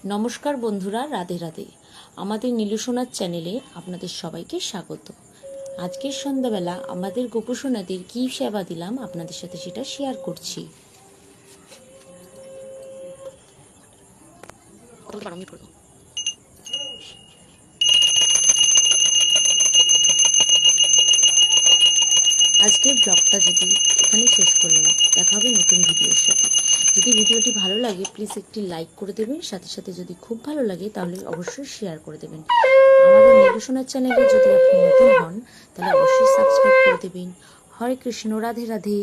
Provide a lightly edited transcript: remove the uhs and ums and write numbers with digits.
নমস্কার বন্ধুরা, রাধে রাধে। আমাদের নীলুসোনার চ্যানেলে আপনাদের সবাইকে স্বাগত। আজকের সন্ধ্যাবেলা আমাদের গোপুসোনাদের কী সেবা দিলাম আপনাদের সাথে সেটা শেয়ার করছি। আজকের ব্লগটা যদি এখানে শেষ করলাম, দেখা হবে নতুন ভিডিওর সাথে। যদি ভিডিওটি ভালো লাগে প্লিজ একটি লাইক করে দেবেন, সাথে সাথে যদি খুব ভালো লাগে তাহলে অবশ্যই শেয়ার করে দেবেন। আমাদের নীলুসোনার চ্যানেলে যদি আপনি নতুন হন তাহলে অবশ্যই সাবস্ক্রাইব করে দেবেন। হরে কৃষ্ণ, রাধে রাধে।